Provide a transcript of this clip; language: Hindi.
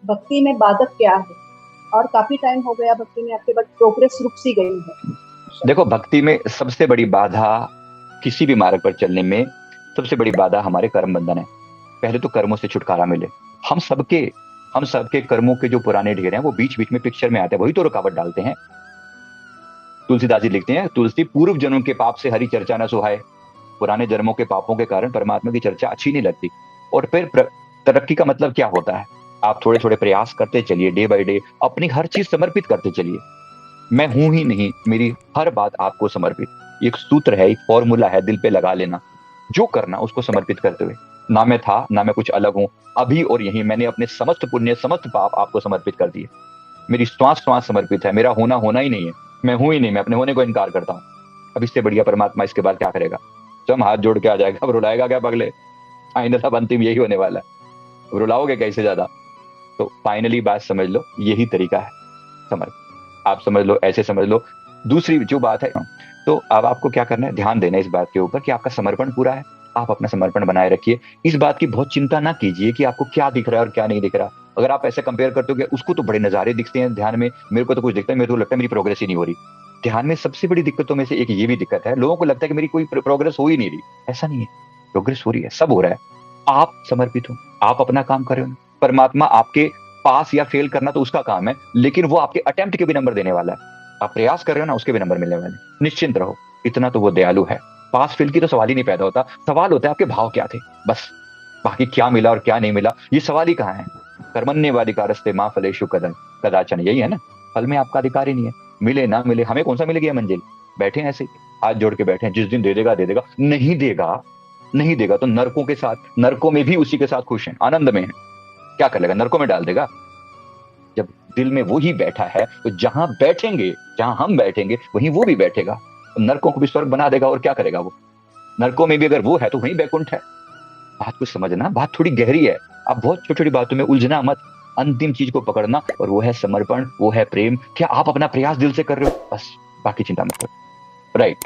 भक्ति में बाधक क्या है? और काफी टाइम हो गया भक्ति में आपके, बट प्रोग्रेस रुक सी गई है। देखो, भक्ति में सबसे बड़ी बाधा किसी भी मार्ग पर चलने में सबसे बड़ी बाधा हमारे कर्म बंधन है। पहले तो कर्मों से छुटकारा मिले। हम सबके हम सबके कर्मों के जो पुराने ढेर हैं वो बीच बीच में पिक्चर में आते हैं, वही तो रुकावट डालते हैं। तुलसीदास जी लिखते हैं, तुलसी पूर्व जन्म के पाप से हरि चर्चा न सुहाए। पुराने जन्मों के पापों के कारण परमात्मा की चर्चा अच्छी नहीं लगती। और फिर तरक्की का मतलब क्या होता है? आप थोड़े थोड़े प्रयास करते चलिए, डे बाय डे अपनी हर चीज समर्पित करते चलिए। मैं हूं ही नहीं, मेरी हर बात आपको समर्पित। एक सूत्र है, एक फॉर्मूला है, दिल पे लगा लेना। जो करना उसको समर्पित करते हुए। ना मैं था, ना मैं कुछ अलग हूं। अभी और यहीं मैंने अपने समस्त पुण्य, समस्त पाप आपको समर्पित कर दिए। मेरी श्वास श्वास समर्पित है। मेरा होना होना ही नहीं है। मैं हूं ही नहीं, मैं अपने होने को इनकार करता हूँ। अब इससे बढ़िया परमात्मा इसके बाद क्या करेगा? तो हम हाथ जोड़ के आ जाएगा, अब रुलाएगा क्या पगले? फाइनल अब अंतिम यही होने वाला है। रुलाओगे कैसे ज्यादा? तो फाइनली बात समझ लो, यही तरीका है। समझ, आप समझ लो, ऐसे समझ लो। दूसरी जो बात है, तो अब आपको क्या करना है, ध्यान देना है इस बात के ऊपर कि आपका समर्पण पूरा है। आप अपना समर्पण बनाए रखिए। इस बात की बहुत चिंता ना कीजिए कि आपको क्या दिख रहा है और क्या नहीं दिख रहा। अगर आप ऐसे कंपेयर करते हो कि उसको तो बड़े नजारे दिखते हैं ध्यान में, मेरे को तो कुछ दिखता है, मेरे को लगता है मेरी प्रोग्रेस ही नहीं हो रही। ध्यान में सबसे बड़ी दिक्कतों में से एक ये भी दिक्कत है, लोगों को लगता है कि मेरी कोई प्रोग्रेस हो ही नहीं रही। ऐसा नहीं है, प्रोग्रेस हो रही है, सब हो रहा है। आप समर्पित हो, आप अपना काम कर रहे हो। परमात्मा आपके पास या फेल करना तो उसका काम है, लेकिन वो आपके अटेम्प्ट के भी नंबर देने वाला है। आप प्रयास कर रहे हो ना, उसके भी नंबर मिलने वाले हैं। निश्चिंत रहो, इतना तो वो दयालु है। पास फेल की तो सवाल ही नहीं पैदा होता। सवाल होता है आपके भाव क्या थे, बस। बाकी क्या मिला और क्या नहीं मिला, ये सवाल ही कहाँ है? कर्मण्येवाधिकारस्ते माँ फलेषु कदाचन, यही है ना। फल में आपका अधिकार ही नहीं है। मिले ना मिले, हमें कौन सा मिल गया मंजिल? बैठे हैं ऐसे ही, हाथ जोड़ के बैठे हैं। जिस दिन दे देगा दे देगा, नहीं देगा नहीं देगा तो नरकों के साथ, नरकों में भी उसी के साथ खुश हैं, आनंद में है। क्या कर लेगा? नरकों में डाल देगा। जब दिल में वो ही बैठा है तो जहां बैठेंगे, जहां हम बैठेंगे वहीं वो भी बैठेगा। तो नरकों को भी स्वर्ग बना देगा। और क्या करेगा वो? नरकों में भी अगर वो है तो वहीं बैकुंठ है। बात को समझना, बात थोड़ी गहरी है। आप बहुत छोटी छोटी बातों में उलझना मत। अंतिम चीज को पकड़ना, और वो है समर्पण, वो है प्रेम। क्या आप अपना प्रयास दिल से कर रहे हो? बस, बाकी चिंता मत करो। राइट।